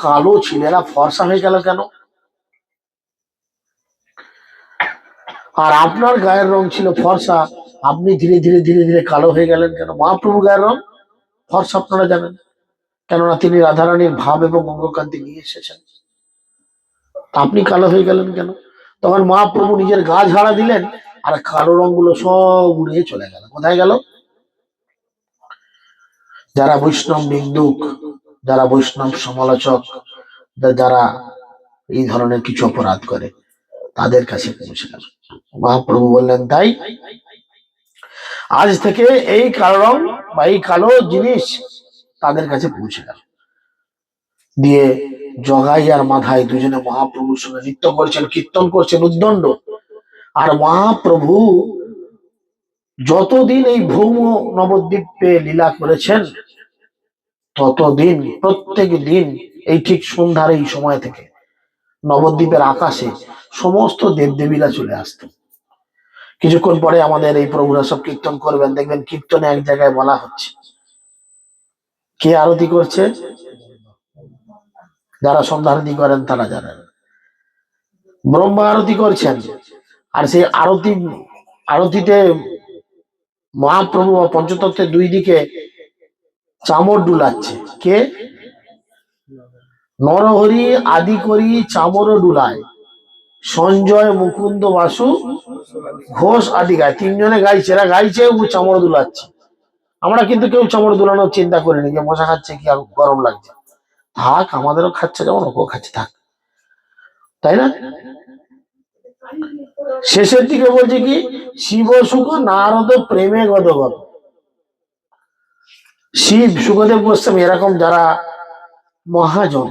কালো ছিল, এরা ফর্সা হয়ে গেল কেন? আর আপনার গায়ের রং ছিল ফর্সা, আপনি ধীরে ধীরে ধীরে ধীরে কালো হয়ে গেলেন কেন? মহাপ্রভু গায়ের রং ফর্সা আপনারা জানেন, কেননা তিনি রাধারানীর ভাব এবং অঙ্গকান্তি নিয়ে এসেছেন। তা আপনি কালো হয়ে গেলেন কেন? তখন মহাপ্রভু নিজের গা ঝাড়া দিলেন, আর কালো রঙগুলো সব উড়িয়ে চলে গেল। কোথায় গেল? যারা বৈষ্ণব নিন্দুক, যারা বৈষ্ণব সমালোচক, যারা এই ধরনের কিছু অপরাধ করে, তাদের কাছে পৌঁছে গেল। মহাপ্রভু বললেন, তাই আজ থেকে এই কালো রং বা এই কালো জিনিস তাদের কাছে পৌঁছে গেল। দিয়ে জগাই আর মাধাই দুজনে মহাপ্রভুর সঙ্গে নৃত্য করছেন, কীর্তন করছেন উদ্দণ্ড। আর মহাপ্রভু যতদিন এই ভৌম নবদ্বীপে লীলা করেছেন, ততদিন প্রত্যেক দিন এই ঠিক সন্ধ্যার এই সময় থেকে নবদ্বীপের আকাশে সমস্ত দেবদেবীরা চলে আসতেন। কিছুক্ষণ পরে আমাদের এই প্রভুরা সব কীর্তন করবেন, দেখবেন কীর্তনে এক জায়গায় বলা হচ্ছে, কে আরতি করছে? যারা সন্ধ্যা আরতি করেন তারা জানেন, ব্রহ্মা আরতি করছেন। আর সেই আরতিতে মহাপ্রভু বা পঞ্চতত্ত্বের দুই দিকে চামর ডুলাচ্ছে। কে? নরহরি আদি করি চামর ডুলায়, সঞ্জয় মুকুন্দ বাসু ঘোষ আদি গায়। তিনজনে গাইছে, এরা গাইছে, ও চামড় দুলাচ্ছে। আমরা কিন্তু কেউ চামড় দুলানোর চিন্তা করিনি, যে মশা খাচ্ছে কি গরম লাগছে, থাক আমাদেরও খাচ্ছে, যেমন ওকেও খাচ্ছে, থাক, তাই না? শেষের দিকে বলছে কি, শিব সুখ নারদ প্রেমে গদগদ। শিব, সুখদেব গোস্বামী, এরকম যারা মহাজন,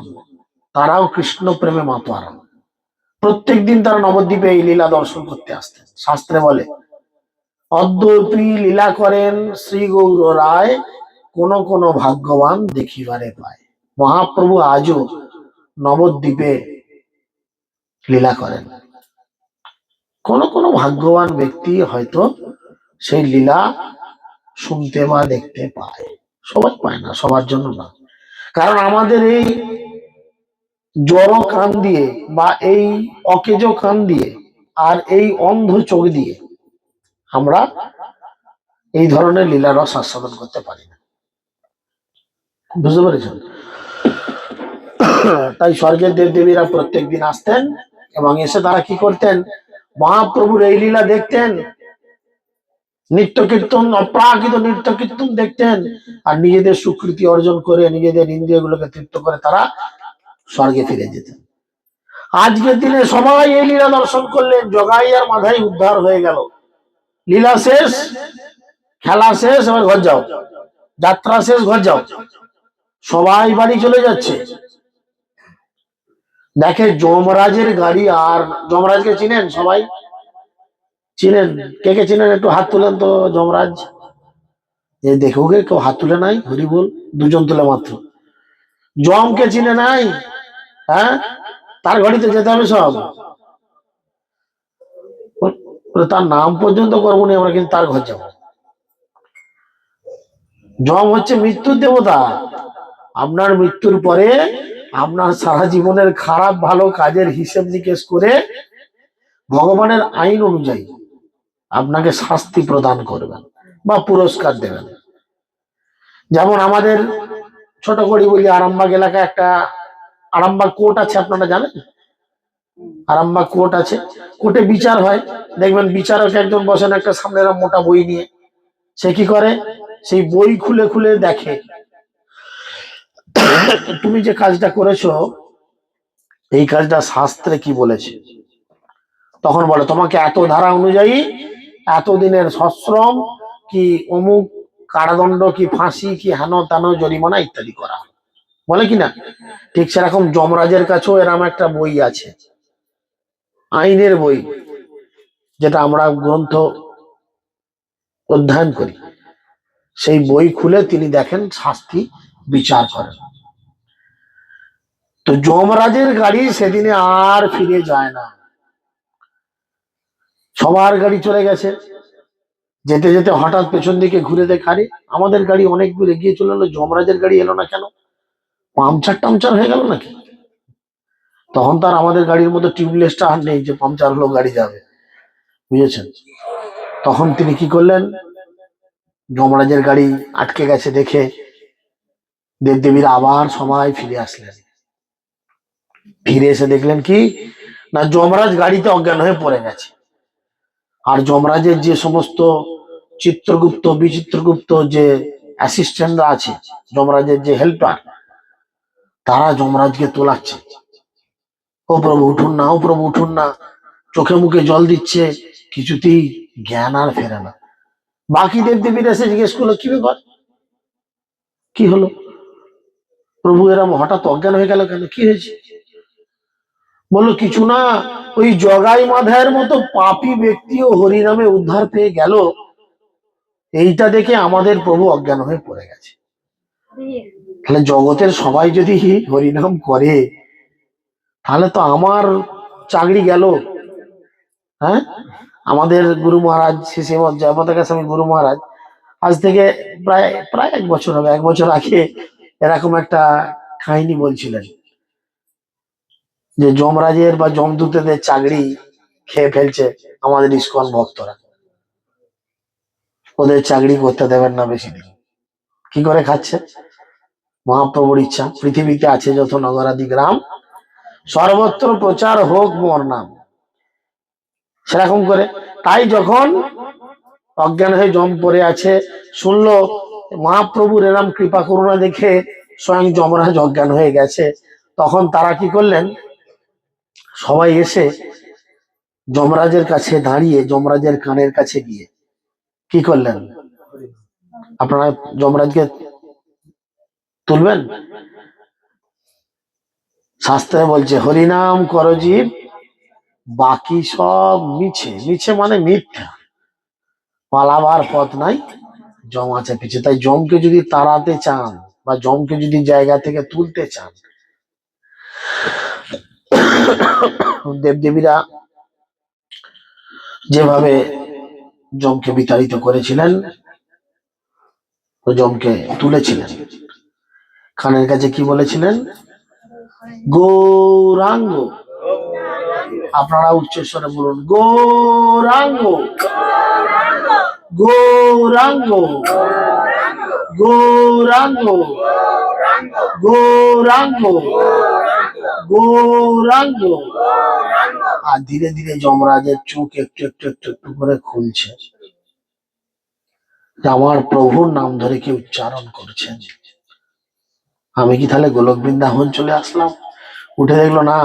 তারাও কৃষ্ণ প্রেমে মাতোয়ারা। প্রত্যেকদিন তারা নবদ্বীপে এই লীলা দর্শন করতে আসতেন। শাস্ত্রে বলে, অদ্যপি লীলা করেন শ্রী গৌর রায়, কোন কোন ভাগ্যবান দেখিবারে পায়। মহাপ্রভু আজও নবদ্বীপে লীলা করেন। কোন কোন ভাগ্যবান ব্যক্তি হয়তো সেই লীলা শুনতে বা দেখতে পায়, সবাই পায় না, সবার জন্য না। কারণ আমাদের এই জড় কান দিয়ে বা এই অকেজো কান দিয়ে আর এই অন্ধ চোখ দিয়ে আমরা এই ধরনের লীলা রস আস্বাদন করতে পারি না। বুঝতে পেরেছেন? তাই স্বর্গের দেবদেবীরা প্রত্যেক দিন আসতেন এবং এসে তারা কি করতেন? মহাপ্রভুর এই লীলা দেখতেন, নিত্য কীর্তন, অপ্রাকৃত নিত্য কীর্তন দেখতেন, আর নিজেদের স্বীকৃতি অর্জন করে, নিজেদের ইন্দ্রিয়গুলোকে তৃপ্ত করে তারা স্বর্গে ফিরে যেতেন। আজকের দিনে সবাই এই লীলা দর্শন করলেন, জগাই আর মাধাই উদ্ধার হয়ে গেল। লীলা শেষ, খেলা শেষ, এবার ঘর যাও, যাত্রা শেষ, ঘর যাও, সবাই বাড়ি চলে যাচ্ছে। দেখে যমরাজের গাড়ি, আর যমরাজকে চিনেন? সবাই চিনেন? কে কে চিনেন একটু হাত তুলেন তো। যমরাজ এই দেখো গে, কেউ হাত তুলে নাই, হরি বল, দুজন তুলে মাত্র। যমকে চিনে নাই? হ্যাঁ, তার গাড়িতে যেতে হবে সব, তার নাম পর্যন্ত করবো না আমরা, কিন্তু তার ঘর যাবো। যম হচ্ছে মৃত্যুর দেবতা। আপনার মৃত্যুর পরে আপনার সারা জীবনের খারাপ ভালো কাজের হিসেব নিকেশ করে ভগবানের আইন অনুযায়ী আপনাকে শাস্তি প্রদান করবেন বা পুরস্কার দেবেন। যেমন আমাদের ছোট করি বলি, আরামবাগ এলাকায় একটা আরামবাগ কোর্ট আছে, আপনারা জানেন? আরামবাগ কোর্ট আছে, কোর্টে বিচার হয়। দেখবেন বিচারক একজন বসেন একটা সামনে মোটা বই নিয়ে। সে কি করে? সেই বই খুলে খুলে দেখে, তুমি যে কাজটা করেছো এই কাজটা শাস্ত্রে কি বলেছে। তখন বলে, তোমাকে এত ধারা অনুযায়ী এতদিনের সশ্রম কি অমুক কারাদণ্ড কি ফাঁসি কি হেন তেন জরিমানা ইত্যাদি করা, বলে কিনা? ঠিক সেরকম যমরাজের কাছেও এরকম একটা বই আছে, আইনের বই, যেটা আমরা গ্রন্থ অধ্যয়ন করি। সেই বই খুলে তিনি দেখেন, শাস্তি বিচার করেন। তো যমরাজের গাড়ি সেদিনে আর ফিরে যায় না, সবার গাড়ি চলে গেছে। যেতে যেতে হঠাৎ পেছন দিকে ঘুরে দেখে, আরে আমাদের গাড়ি অনেক দূর এগিয়ে চলে এলো, যমরাজের গাড়ি এলো না কেন? পাংচার টাংচার হয়ে গেল নাকি? তখন তার আমাদের গাড়ির মধ্যে টিউবলেসটা আর নেই যে পাংচার হলো গাড়ি যাবে, বুঝেছেন? তখন তিনি কি করলেন, যমরাজের গাড়ি আটকে গেছে দেখে দেবদেবীরা আবার সবাই ফিরে আসলেন। ফিরে এসে দেখলেন কি না, যমরাজ গাড়িতে অজ্ঞান হয়ে পড়ে গেছে। আর যমরাজের যে সমস্ত চিত্রগুপ্ত বিচিত্রগুপ্ত যে অ্যাসিস্ট্যান্টরা আছে, যমরাজের যে হেল্পার, তারা যমরাজকে তোলাচ্ছে, ও প্রভু উঠুন না, ও প্রভু উঠুন না, চোখে মুখে জল দিচ্ছে, কিছুতেই জ্ঞান আর ফেরে না। বাকি দেবদেবীরা এসে জিজ্ঞেস করলো, কি ব্যাপার, কি হলো প্রভু, এরম হঠাৎ অজ্ঞান হয়ে গেল কেন, কি হয়েছে? বললো কিছু না, ওই জগাই মাধায়ের মতো পাপী ব্যক্তিও হরিনামে উদ্ধার পেয়ে গেল, এইটা দেখে আমাদের প্রভু অজ্ঞান হয়ে পড়ে গেছে। তাহলে জগতের সবাই যদি হরিনাম করে, তাহলে তো আমার চাকরি গেল। হ্যাঁ, আমাদের গুরু মহারাজ শ্রীমৎ জয়পতাকা স্বামী গুরু মহারাজ আজ থেকে প্রায় প্রায় 1 বছর হবে, 1 বছর আগে এরকম একটা কাহিনী বলছিলেন যে যমরাজের বা যমদূতেদের চাকরি খেয়ে ফেলছে আমাদের ইস্কন ভক্তরা, ওদের চাকরি করতে দেবেন না বেশি দিন। কি করে খাচ্ছে? মহাপ্রভুর ইচ্ছা, পৃথিবীতে আছে যত নগরাদি গ্রাম, সর্বত্র প্রচার হোক মোর নাম, সেরকম করে। তাই যখন অজ্ঞান হয়ে জম পড়ে আছে, শুনলো মহাপ্রভুর এরম কৃপা করুণা দেখে স্বয়ং যমরাজ অজ্ঞান হয়ে গেছে, তখন তারা কি করলেন, সবাই এসে যমরাজের কাছে দাঁড়িয়ে যমরাজের কানের কাছে গিয়ে কি করলেন, আপনারা যমরাজকে তুলবেন? শাস্ত্রে বলছে হরিনাম করজীব, বাকি সব মিছে। মিছে মানে মিথ্যা, পালাবার পথ নাই, জম আছে পিছে। তাই জমকে যদি তাড়াতে চান বা জমকে যদি জায়গা থেকে তুলতে চান, দেবদেবীরা যেভাবে জমকে বিতাড়িত করেছিলেন, ও জমকে তুলেছিলেন, খানের কাছে কি বলেছিলেন, গৌরাঙ্গ। আপনারা উচ্চস্বরে বলুন, গৌরাঙ্গ, গৌরাঙ্গ, গৌরাঙ্গ, গৌরাঙ্গ, গৌরাঙ্গ। আর ধীরে ধীরে যমরাজের চোখ একটু একটু একটু একটু করে খুলছে, আমার প্রভুর নাম ধরে কি উচ্চারণ করছেন। আমি কি তাহলে গোলক বৃন্দাবন চলে আসলাম? উঠে দেখলো না,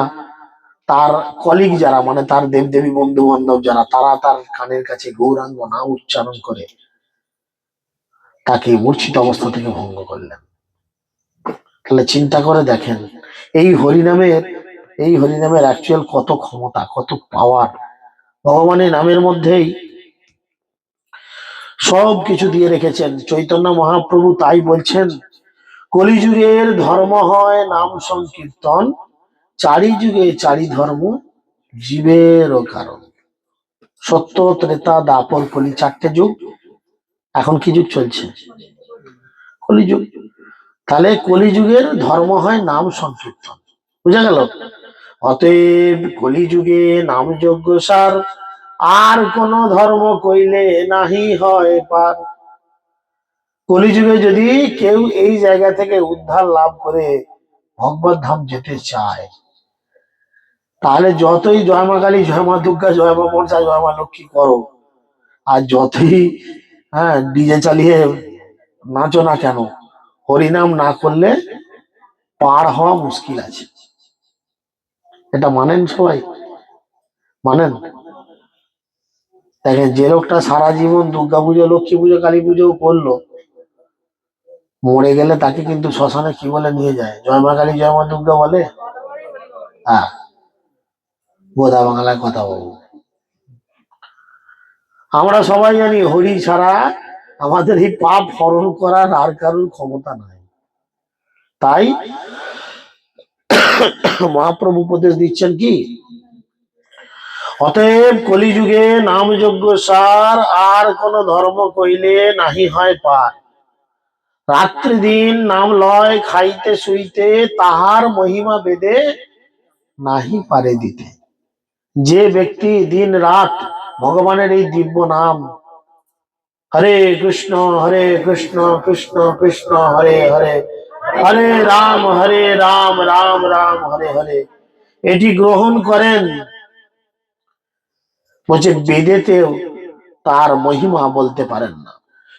তার কলিগ যারা, মানে তার দেবদেবী বন্ধু বান্ধব যারা, তারা তার কানের কাছে গৌরাঙ্গ নাম উচ্চারণ করে তাকে মূর্ছিত অবস্থা থেকে ভঙ্গ করলেন। তাহলে চিন্তা করে দেখেন, এই হরিনামের অ্যাকচুয়াল কত ক্ষমতা, কত পাওয়ার। ভগবানের নামের মধ্যেই সব কিছু দিয়ে রেখেছেন। চৈতন্য মহাপ্রভু তাই বলছেন, কলিযুগের ধর্ম হয় নাম সংকীর্তন, চারি যুগে চারি ধর্ম জীবেরও কারণ। সত্য, ত্রেতা, দাপর, কলি, 4টে যুগ। এখন কি যুগ চলছে? কলিযুগ। তাহলে কলিযুগের ধর্ম হয় নাম সংকীর্তন, বুঝা গেল? অতএব কলিযুগে নাম যজ্ঞ সার, আর কোন ধর্ম কইলে নাহি হয় পার। কলিযুগে যদি কেউ এই জায়গা থেকে উদ্ধার লাভ করে ভগবত ধাম যেতে চায়, তাহলে যতই জয় মা কালী, জয় মা দুর্গা, জয় মা মনসা, জয় মা লক্ষ্মী করো, আর যতই ডিজে চালিয়ে নাচো না কেন, হরিনাম না করলে পার হওয়া মুশকিল আছে। এটা মানেন সবাই? মানেন? দেখেন, যে লোকটা সারা জীবন দুর্গা পুজো, লক্ষ্মী পুজো, কালী পুজো করলো, মরে গেলে তাকে কিন্তু শ্মশানে কি বলে নিয়ে যায়? জয় মা কালী, জয় মা দুর্গা বলে? হ্যাঁ, গোদা বাংলায় কথা বলবো। আমরা সবাই জানি হরি ছাড়া আমাদের এই পাপ হরণ করার আর কারোর ক্ষমতা নাই। তাই মহাপ্রভু উপদেশ দিচ্ছেন কি, অতএব কলিযুগে নাম যজ্ঞ সার, আর কোন ধর্ম কইলে নাহি হয় পার। রাত্রি দিন নাম লয় খাইতে শুইতে, তাহার মহিমা বেদে নাহি পারে দিতে। যে ব্যক্তি দিন রাত ভগবানের এই দিব্য নাম হরে কৃষ্ণ কৃষ্ণ কৃষ্ণ হরে হরে, হরে রাম রাম রাম হরে হরে। এটি গ্রহণ করেন। বলছে বেদেতেও তার মহিমা বলতে পারেন না।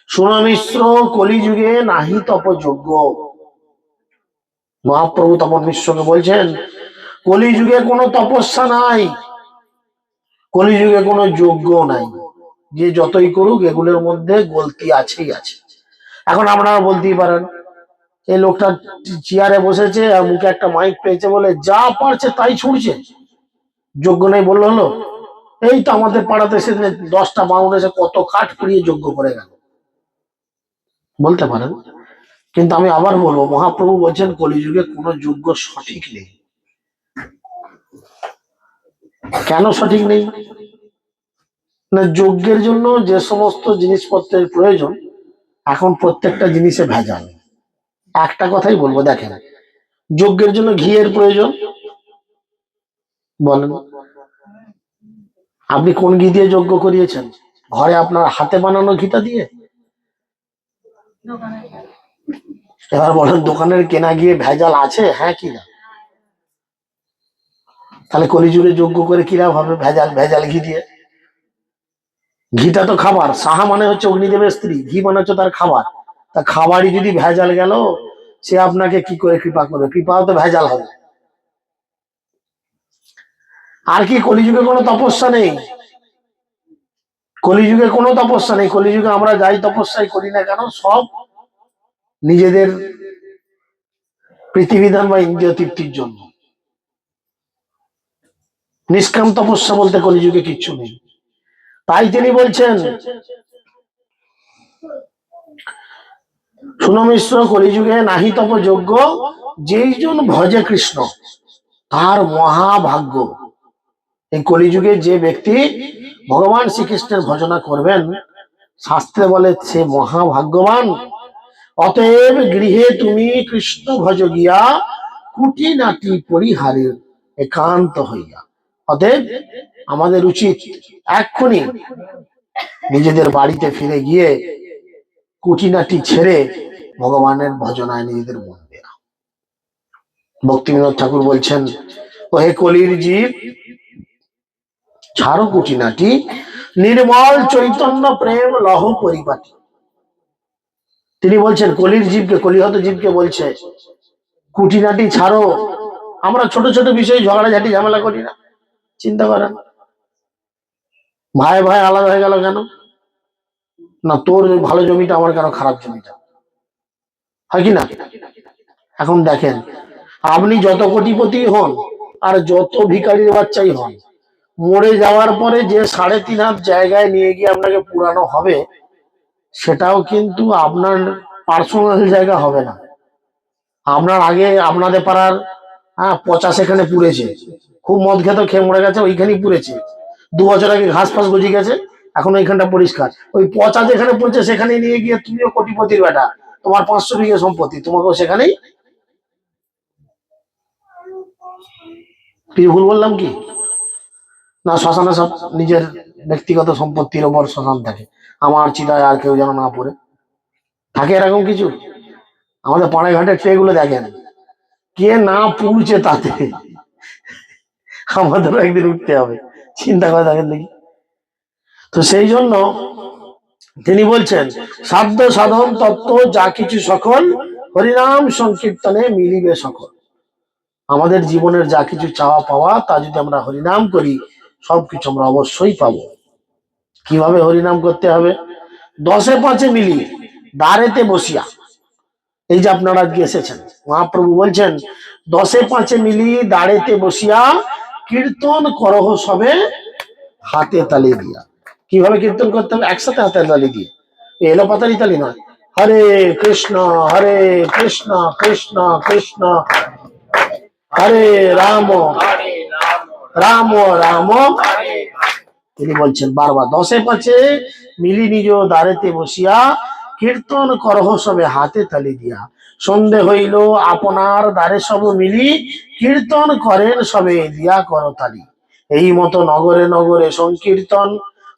শুনো মিশ্র, কলিযুগে নাহি তপযোগ্য। মহাপ্রভু তপন মিশ্রকে বলছেন কলিযুগে কোনো তপস্যা নাই, কলিযুগে কোনো যজ্ঞ নাই। যে যতই করুক এগুলোর মধ্যে গলতি আছেই আছে। এখন আপনারা বলতেই পারেন এই লোকটা চেয়ারে বসেছে আর মুখে একটা মাইক পেয়েছে বলে যা পারছে তাই ছুড়ছে, যোগ্য নেই বললো হলো? এই তো আমাদের পাড়াতে সেদিন 10টা বাউন্ড এসে কত কাঠ পুড়িয়ে যোগ্য করে গেল, বলতে পারেন। কিন্তু আমি আবার বলবো, মহাপ্রভু বলছেন কলিযুগে কোনো যোগ্য সঠিক নেই। কেন সঠিক নেই? না, যজ্ঞের জন্য যে সমস্ত জিনিসপত্রের প্রয়োজন এখন প্রত্যেকটা জিনিসে ভেজাল। একটা কথাই বলবো, দেখেন যজ্ঞের জন্য ঘিয়ের প্রয়োজন, বলেন আপনি কোন ঘি দিয়ে যজ্ঞ করিয়েছেন? ঘরে আপনার হাতে বানানো ঘিটা দিয়ে? এবার বলেন দোকানের কেনা গিয়ে ভেজাল আছে, হ্যাঁ কি না? তাহলে কলিযুগে যজ্ঞ করে কি লাভ হবে ভেজাল ভেজাল ঘি দিয়ে? ঘিটা তো খাবার, সাহা মানে হচ্ছে অগ্নিদেবের স্ত্রী, ঘি মানে হচ্ছে তার খাবার। তা খাবারই যদি ভেজাল গেল, সে আপনাকে কি করে কৃপা করবে? কৃপাও তো ভেজাল হবে। আর কি কলিযুগে কোনো তপস্যা নেই? কলিযুগে কোনো তপস্যা নেই। কলিযুগে আমরা যাই তপস্যাই করি না কেন, সব নিজেদের পৃথিবীধান বা ইন্দ্রিয় তৃপ্তির জন্য। নিষ্কাম তপস্যা বলতে কলিযুগে কিচ্ছু নেই। তাই তিনি বলছেন শুনো মিশ্র, কলিযুগে নাহি তপ যোগ্য, যেই জন ভজে কৃষ্ণ তার মহাভাগ্য। এই কলিযুগে যে ব্যক্তি ভগবান শ্রীকৃষ্ণের ভজনা করবেন, শাস্ত্রে বলে সে মহাভাগ্যবান। অতএব গৃহে তুমি কৃষ্ণ ভজ গিয়া, কুটি নাটি পরিহারের একান্ত হইয়া। অতএব আমাদের উচিত এক্ষুনি নিজেদের বাড়িতে ফিরে গিয়ে কুটিনাটি ছেড়ে ভগবানের ভজনায় নিজেদের মন দেয়া। ভক্তিবিনোদ ঠাকুর বলছেন, ও হে কলির জীব, ছাড়ো কুটিনাটি, নির্মল চৈতন্য প্রেম লহ পরিপাটি। তিনি বলছেন কলির জীবকে, কলিহত জীবকে বলছে কুটিনাটি ছাড়ো। আমরা ছোট ছোট বিষয়ে ঝগড়াঝাটি ঝামেলা করি না? চিন্তা করেন, ভাই ভাই আলাদা হয়ে গেল কেন? না তোর ভালো জমিটা আমার কেন খারাপ জমিটা, হয় কি না? এখন দেখেন, আপনি যত কোটিপতি হন আর যত ভিখারির বাচ্চাই হন, মরে যাওয়ার পরে যে 3.5 হাত জায়গায় নিয়ে গিয়ে আপনাকে পুরানো হবে, সেটাও কিন্তু আপনার পার্সোনাল জায়গা হবে না। আপনার আগে আপনাদের পাড়ার পচা সেখানে পুড়েছে, খুব মদ খেতে খেয়ে মরে গেছে, ওইখানেই পুড়েছে। 2 বছর আগে ঘাস ফাস গজিয়ে গেছে, এখন ওইখানটা পরিষ্কার। ওই পচা যেখানে পড়েছে সেখানে নিয়ে গিয়ে তুমিও কোটিপতির বেটা, তোমার 500 বিঘে সম্পত্তি, তোমাকেও সেখানেই। কি ভুল বললাম কি? না শ্মশানে সব নিজের ব্যক্তিগত সম্পত্তির ওপর শ্মশান থাকে, আমার চিতায় আর কেউ যেন না পড়ে থাকে, এরকম কিছু? আমাদের পাড়ায় ঘাটের ট্রেগুলো দেখেন, কে না পুড়ছে তাতে। আমাদেরও একদিন উঠতে হবে, চিন্তা করে দেখেন দেখি। তো সেই জন্য তিনি বলছেন সাধ্য সাধন তত্ত্ব যা কিছু সকল, হরিনাম সংকীর্তনে মিলিবে সকল। আমাদের জীবনের যা কিছু চাওয়া পাওয়া, তা যদি আমরা হরিনাম করি সবকিছু আমরা অবশ্যই পাবো। কিভাবে হরিনাম করতে হবে? 10এ 5 মিলিয়ে দ্বারেতে বসিয়া। এই যে আপনারা আজকে এসেছেন, মহাপ্রভু বলছেন 10এ 5 মিলিয়ে দাঁড়েতে বসিয়া কীর্তন করহ সবে হাতে তালি দিয়া। কিভাবে কীর্তন করতে হবে? একসাথে হাতে তালি দিয়ে, এলো পাতালি তালি নয়। হরে কৃষ্ণ কৃষ্ণ কৃষ্ণ হরে রাম রাম রাম। তিনি বলছেন বারবার 10এ 5 মিলি নিজ দ্বারেতে বসিয়া কীর্তন করহ সবে হাতে তালি দিয়া। সন্ধে হইল আপনার দ্বারে সব মিলি, কীর্তন করেন সবে দিয়া করতালি। এই মতো নগরে নগরে সংকীর্তন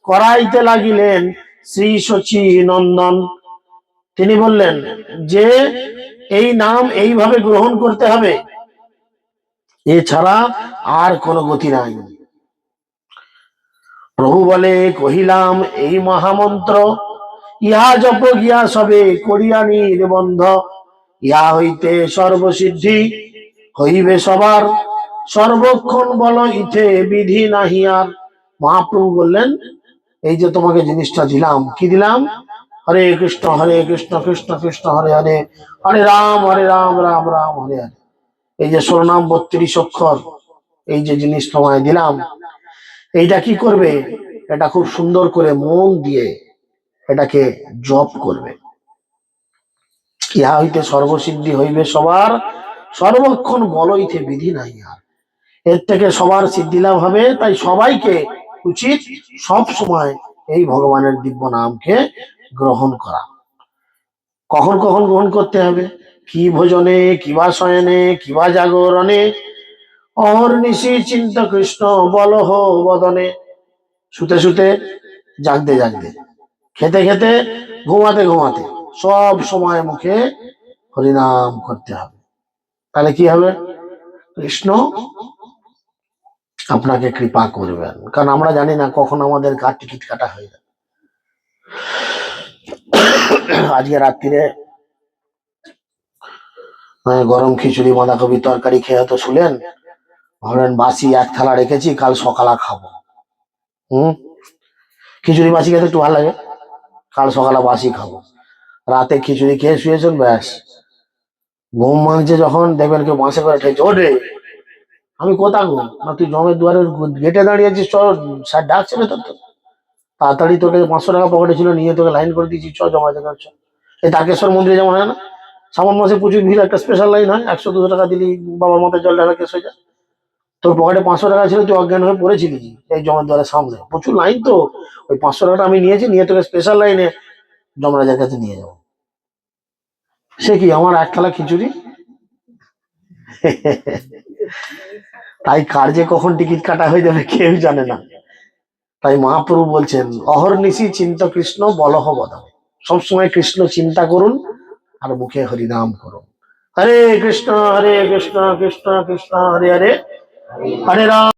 করাইতে লাগিলেন, শ্রী শচী নন্দন। তিনি বললেন যে এই নাম এইভাবে গ্রহণ করতে হবে, এছাড়া আর কোনো গতি নাই। প্রভু বলে, কহিলাম এই মহামন্ত্র, ইহা জপ গিয়া সবে করিয়া নির্বন্ধ, ইহা হইতে সর্বসিদ্ধি হইবে সবার, সর্বক্ষণ বল ইথে বিধি নাহি আর। মহাপ্রভু বললেন, এই যে তোমাকে জিনিসটা দিলাম, কি দিলাম? হরে কৃষ্ণ কৃষ্ণ কৃষ্ণ হরে হরে, হরে রাম রাম রাম হরে হরে। এই যে 16 নাম 32 অক্ষর, এই যে জিনিস তোমায় দিলাম, এইটা কি করবে? এটা খুব সুন্দর করে মন দিয়ে এটাকে জপ করবে। ইহা হইতে সর্বসিদ্ধি হইবে সবার, সর্বক্ষণ বলইতে বিধি নাই আর। এর থেকে সবার সিদ্ধি লাভ হবে। তাই সবাইকে উচিত সব সময় এই ভগবানের দিব্য নামকে গ্রহণ করা। কখন কখন গ্রহণ করতে হবে? কি ভোজনে, কিবা শয়নে, কিবা জাগরণে, অহর্নিশি চিন্ত কৃষ্ণ বলহ বদনে। শুতে শুতে, জাগতে জাগতে, খেতে খেতে, ঘুমাতে ঘুমাতে, সব সময় মুখে হরিনাম করতে হবে। তাহলে কি হবে? কৃষ্ণ আপনাকে কৃপা করবেন। কারণ আমরা জানি না কখন আমাদের কার টিকিট কাটা হয়ে যাবে। আজকে রাত্রিরে গরম খিচুড়ি বাঁধাকপি তরকারি খেয়ে তো শুলেন, ভাবলেন বাসি এক থালা রেখেছি, কাল সকালে খাবো। খিচুড়ি বাসি খেতে একটু ভালো লাগে, কাল সকালে বাসি খাবো। রাতে খিচুড়ি খেয়ে শুয়েছেন, ব্যাস ঘুম ভাঙছে যখন দেখবেন কেউ বাসে করে ঠেকছে, ওঠে। আমি কোথা গো? না তুই জমের দুয়ারের গেটে দাঁড়িয়েছিস, চ স্যার ডাকছে ভেতর তো। তাড়াতাড়ি তোকে 500 টাকা পকেটে ছিল, নিয়ে তোকে লাইন করে দিয়েছি, চ জমা জায়গা চ। এই তারকেশ্বর মন্দিরে যেমন হয় না, শ্রাবণ মাসে প্রচুর ভিড়, একটা স্পেশাল লাইন হয়, 100-200 টাকা দিলি বাবার মাথায় জল ঢালা কেস হয়ে যায়। তোর পকেটে 500 টাকা ছিল, তুই অজ্ঞান হয়ে পড়েছিলি এই জমার দ্বারের সামনে, প্রচুর লাইন তো। ওই 500 টাকাটা আমি নিয়েছি, নিয়ে তোকে স্পেশাল লাইনে যমরাজের কাছে নিয়ে যাবো। সে কি আমার এক থালা খিচুড়ি? তাই কার যে কখন টিকিট কাটা হয়ে যাবে কেউ জানে না। তাই মহাপ্রভু বলছেন, অহর্নিশি চিন্ত কৃষ্ণ বলহ বদনে। সবসময় কৃষ্ণ চিন্তা করুন আর মুখে হরিনাম করুন। হরে কৃষ্ণ কৃষ্ণ কৃষ্ণ হরে হরে, হরে রাম